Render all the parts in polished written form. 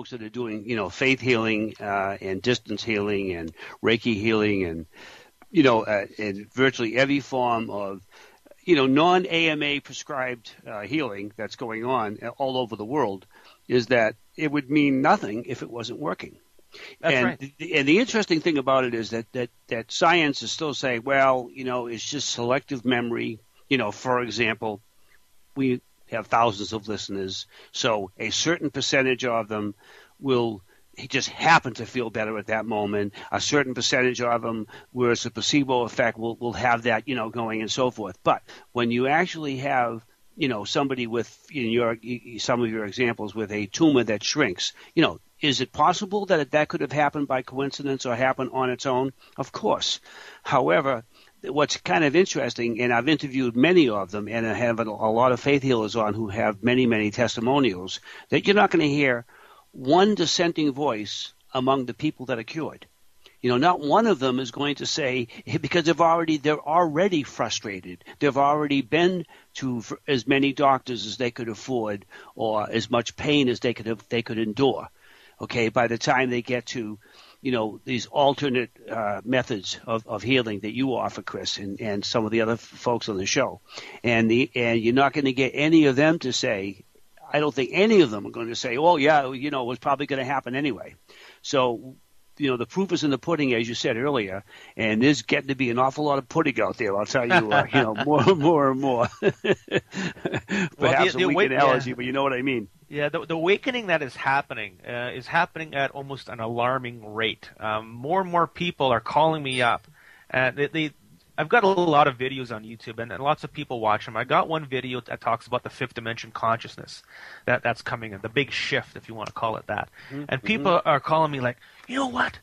folks that are doing, faith healing and distance healing and Reiki healing and, and virtually every form of, non-AMA prescribed healing that's going on all over the world, is that it would mean nothing if it wasn't working. That's right. And the interesting thing about it is that science is still saying, well, it's just selective memory. For example, we have thousands of listeners, so a certain percentage of them will just happen to feel better at that moment. A certain percentage of them, where it's a placebo effect, will have that, going and so forth. But when you actually have, somebody with, in some of your examples, with a tumor that shrinks, is it possible that that could have happened by coincidence or happened on its own? Of course. However, what's kind of interesting, and I've interviewed many of them, and I have a lot of faith healers on who have many, many testimonials, that you're not going to hear one dissenting voice among the people that are cured. Not one of them is going to say, because they're already frustrated. They've already been to as many doctors as they could afford, or as much pain as they could endure. Okay, by the time they get to, these alternate methods of healing that you offer, Chris, and some of the other folks on the show, and you're not going to get any of them to say, I don't think any of them are going to say, oh yeah, it was probably going to happen anyway. So, the proof is in the pudding, as you said earlier, and there's getting to be an awful lot of pudding out there. I'll tell you, more and more. Perhaps a weak analogy, but you know what I mean. Yeah, the awakening that is happening at almost an alarming rate. More and more people are calling me up. I've got a lot of videos on YouTube, and lots of people watch them. I got one video that talks about the fifth dimension consciousness that's coming in, the big shift, if you want to call it that. Mm-hmm. And people are calling me like, you know what?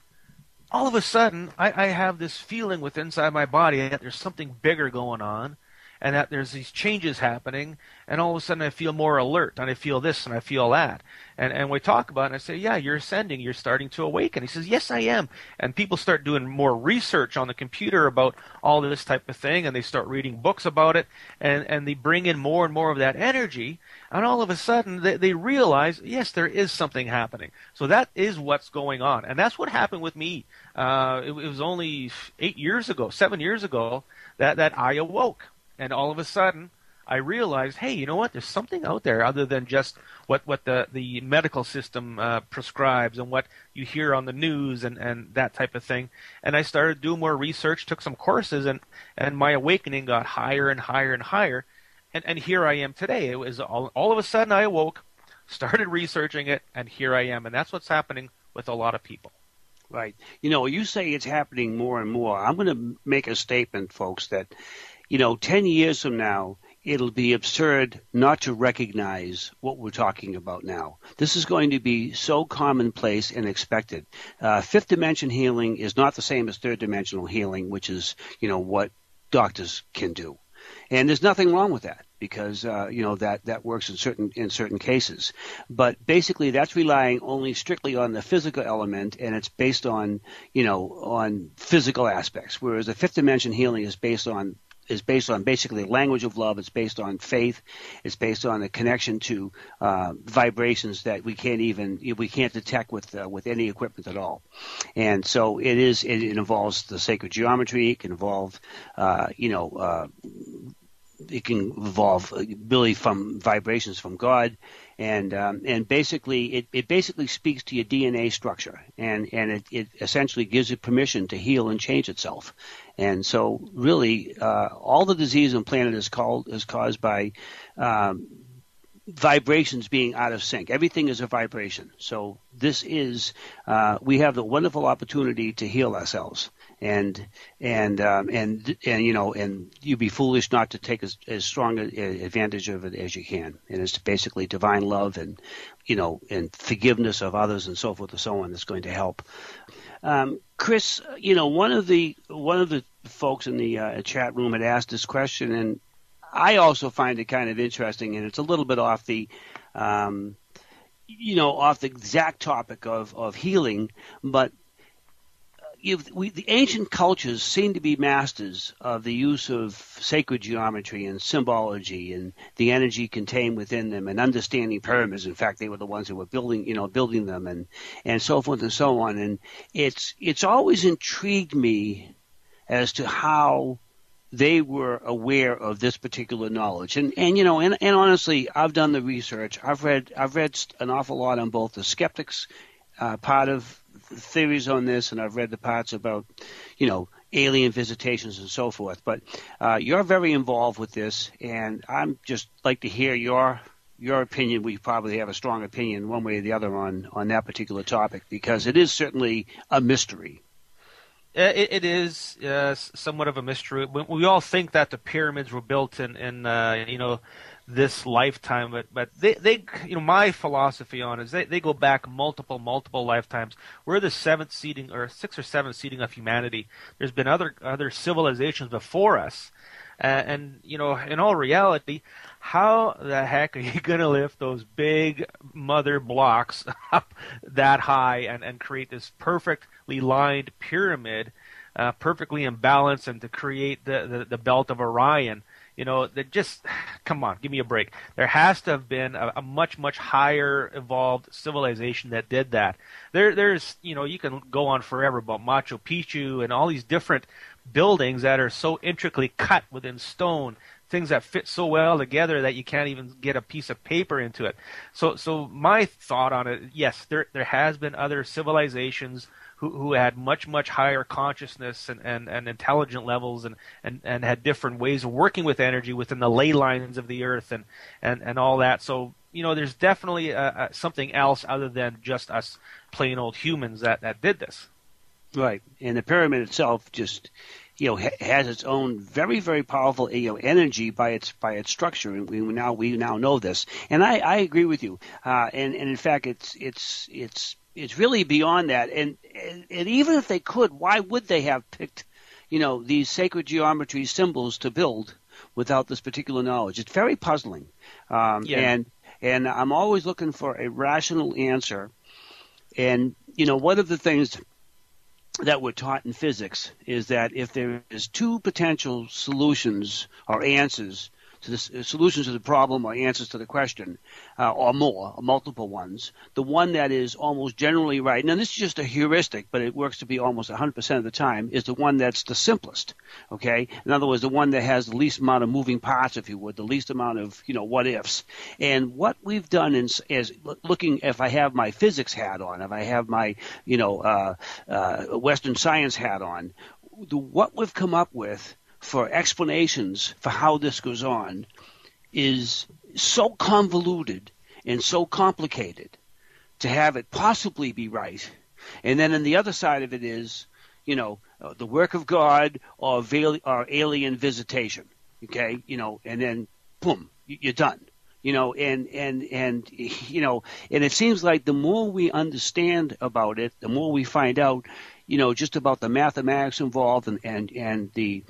All of a sudden, I have this feeling within inside my body that there's something bigger going on, and that there's these changes happening, and all of a sudden I feel more alert, and I feel this, and I feel that. And we talk about it, and I say, yeah, you're ascending, you're starting to awaken. He says, yes, I am. And people start doing more research on the computer about all this type of thing, and they start reading books about it, and they bring in more and more of that energy, and all of a sudden they realize, yes, there is something happening. So that is what's going on, and that's what happened with me. It was only 7 years ago, that I awoke. And all of a sudden, I realized, hey, you know what? There's something out there other than just what the medical system prescribes and what you hear on the news and that type of thing. And I started doing more research, took some courses, and my awakening got higher and higher and higher. And here I am today. It was all of a sudden I awoke, started researching it, and here I am. And that's what's happening with a lot of people. Right. You say it's happening more and more. I'm going to make a statement, folks, that 10 years from now, it'll be absurd not to recognize what we're talking about now. This is going to be so commonplace and expected. Fifth dimension healing is not the same as third dimensional healing, which is, what doctors can do. And there's nothing wrong with that because, that works in certain cases. But basically that's relying only strictly on the physical element, and it's based on, on physical aspects, whereas the fifth dimension healing is based on basically the language of love. It's based on faith. It's based on a connection to vibrations that we can't detect with any equipment at all. And so it involves the sacred geometry. It can involve ability from vibrations from God, and basically it basically speaks to your DNA structure, and it essentially gives it permission to heal and change itself. And so really all the disease on the planet is caused by vibrations being out of sync. Everything is a vibration. So this is we have the wonderful opportunity to heal ourselves. And you'd be foolish not to take as strong advantage of it as you can. And it's basically divine love and forgiveness of others and so forth and so on that's going to help. Chris, one of the folks in the chat room had asked this question, and I also find it kind of interesting, and it's a little bit off the off the exact topic of healing, but the ancient cultures seem to be masters of the use of sacred geometry and symbology and the energy contained within them and understanding pyramids. In fact, they were the ones who were building them and so forth and so on. And it's always intrigued me as to how they were aware of this particular knowledge. And honestly, I've done the research. I've read an awful lot on both the skeptics part of theories on this, and I've read the parts about, alien visitations and so forth. But you're very involved with this, and I'm just like to hear your opinion. We probably have a strong opinion one way or the other on that particular topic, because it is certainly a mystery. It is somewhat of a mystery. We all think that the pyramids were built in this lifetime, but they my philosophy on it is they go back multiple lifetimes. We're the seventh seeding or sixth or seventh seeding of humanity. There's been other civilizations before us, and in all reality, how the heck are you going to lift those big mother blocks up that high and create this perfectly lined pyramid, perfectly in balance, and to create the belt of Orion? That just, come on, give me a break. There has to have been a much higher evolved civilization that did that. There's, you can go on forever about Machu Picchu and all these different buildings that are so intricately cut within stone, things that fit so well together that you can't even get a piece of paper into it. So my thought on it, yes, there has been other civilizations who had much higher consciousness and intelligent levels and had different ways of working with energy within the ley lines of the earth and all that. So there's definitely something else other than just us plain old humans that did this. Right, and the pyramid itself just has its own very powerful energy by its structure, and we now know this. And I agree with you. And in fact, it's really beyond that. And even if they could, why would they have picked these sacred geometry symbols to build without this particular knowledge? It's very puzzling. And I'm always looking for a rational answer. And one of the things that we're taught in physics is that if there is two potential solutions or answers to the solutions to the problem or answers to the question, or multiple ones, the one that is almost generally right, and this is just a heuristic, but it works to be almost 100% of the time, is the one that's the simplest, okay? In other words, the one that has the least amount of moving parts, if you would, the least amount of, what ifs. And what we've done is looking, if I have my physics hat on, if I have my, Western science hat on, what we've come up with for explanations for how this goes on is so convoluted and so complicated to have it possibly be right. And then on the other side of it is, the work of God or alien visitation, okay? And then boom, you're done. And it seems like the more we understand about it, the more we find out, just about the mathematics involved and the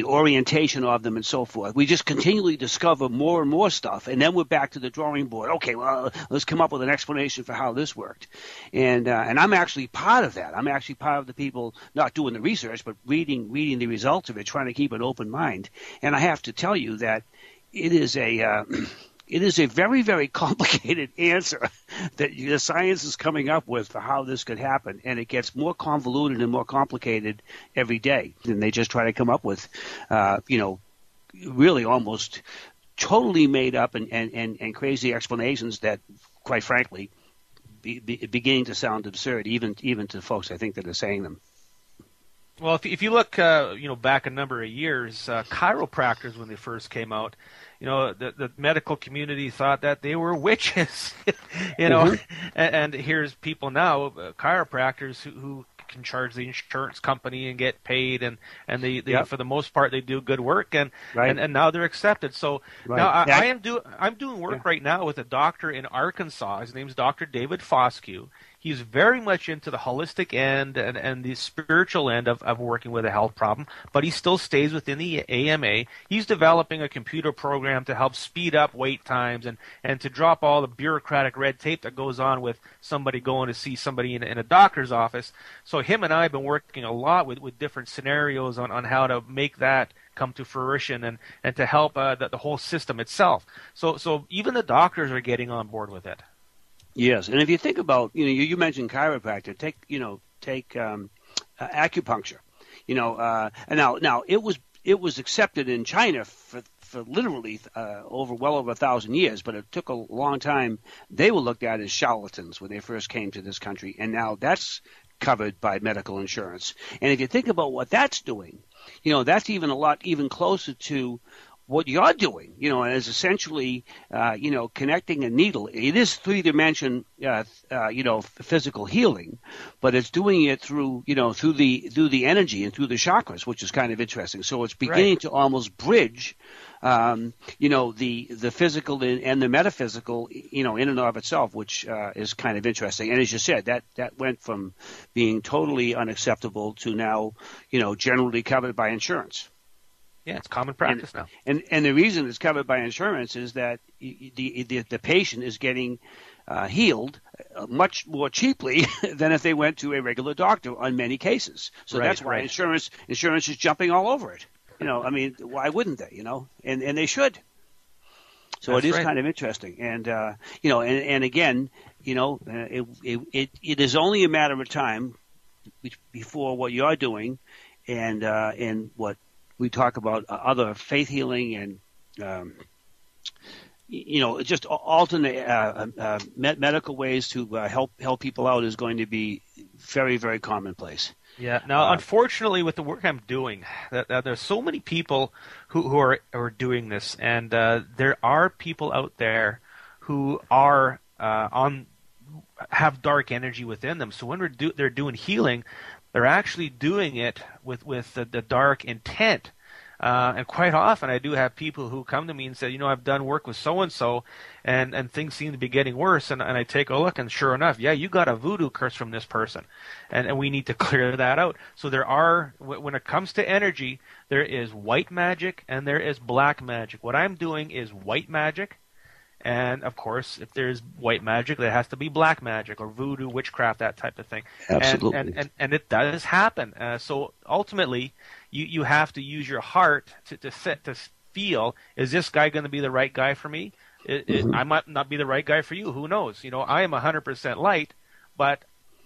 orientation of them and so forth. We just continually discover more and more stuff, and then we're back to the drawing board. Okay, well, let's come up with an explanation for how this worked. And I'm actually part of that. I'm actually part of the people not doing the research, but reading the results of it, trying to keep an open mind. And I have to tell you that it is a very complicated answer that the science is coming up with for how this could happen, and it gets more convoluted and more complicated every day. And they just try to come up with, really almost totally made up and crazy explanations that, quite frankly, beginning to sound absurd, even to folks I think that are saying them. Well, if you look, back a number of years, chiropractors, when they first came out, the medical community thought that they were witches, and here's people now, chiropractors who can charge the insurance company and get paid, and they for the most part they do good work, and now they're accepted. So now I'm doing work right now with a doctor in Arkansas. His name's Dr. David Foscue. He's very much into the holistic end and the spiritual end of working with a health problem, but he still stays within the AMA. He's developing a computer program to help speed up wait times and to drop all the bureaucratic red tape that goes on with somebody going to see somebody in a doctor's office. So him and I have been working a lot with different scenarios on how to make that come to fruition and to help the whole system itself. So even the doctors are getting on board with it. Yes, and if you think about, you mentioned chiropractor. Take acupuncture. And now it was accepted in China for literally over 1,000 years, but it took a long time. They were looked at as charlatans when they first came to this country, and now that's covered by medical insurance. And if you think about what that's doing, that's even closer to what you're doing, is essentially, connecting a needle. It is three-dimension, physical healing, but it's doing it through the energy and through the chakras, which is kind of interesting. So it's beginning to almost bridge, the physical and the metaphysical, in and of itself, which is kind of interesting. And as you said, that went from being totally unacceptable to now, generally covered by insurance. Yeah, it's common practice now. And the reason it's covered by insurance is that the patient is getting healed much more cheaply than if they went to a regular doctor on many cases. So that's why insurance is jumping all over it. Why wouldn't they? And they should. So it is kind of interesting. And and again, it is only a matter of time before what you're doing and what we talk about other faith healing and, just alternate medical ways to help people out is going to be very, very commonplace. Yeah. Now, unfortunately, with the work I'm doing, there's so many people who are doing this, and there are people out there who are have dark energy within them. So when they're doing healing, they're actually doing it with the dark intent. And quite often I do have people who come to me and say, I've done work with so-and-so and things seem to be getting worse. And I take a look and sure enough, yeah, you got a voodoo curse from this person. And we need to clear that out. So when it comes to energy, there is white magic and there is black magic. What I'm doing is white magic. And, of course, if there's white magic, there has to be black magic or voodoo, witchcraft, that type of thing. Absolutely. And it does happen. So, ultimately, you have to use your heart to feel, is this guy going to be the right guy for me? I might not be the right guy for you. Who knows? I am 100% light, but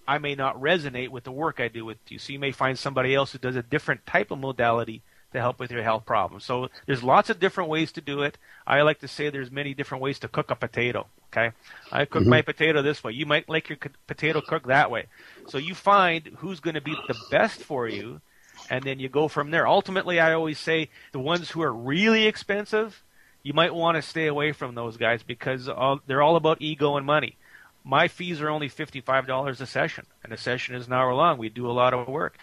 I may not resonate with the work I do with you. So you may find somebody else who does a different type of modality to help with your health problems. So there's lots of different ways to do it. I like to say there's many different ways to cook a potato, okay? I cook my potato this way. You might like your potato cooked that way. So you find who's going to be the best for you, and then you go from there. Ultimately, I always say the ones who are really expensive, you might want to stay away from those guys because they're all about ego and money. My fees are only $55 a session, and a session is an hour long. We do a lot of work.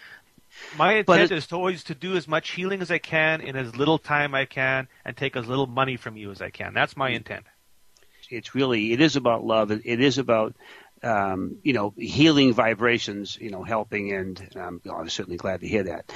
My intent is always to do as much healing as I can in as little time I can and take as little money from you as I can. That's my intent. It is about love. It is about, healing vibrations, helping. And I'm certainly glad to hear that.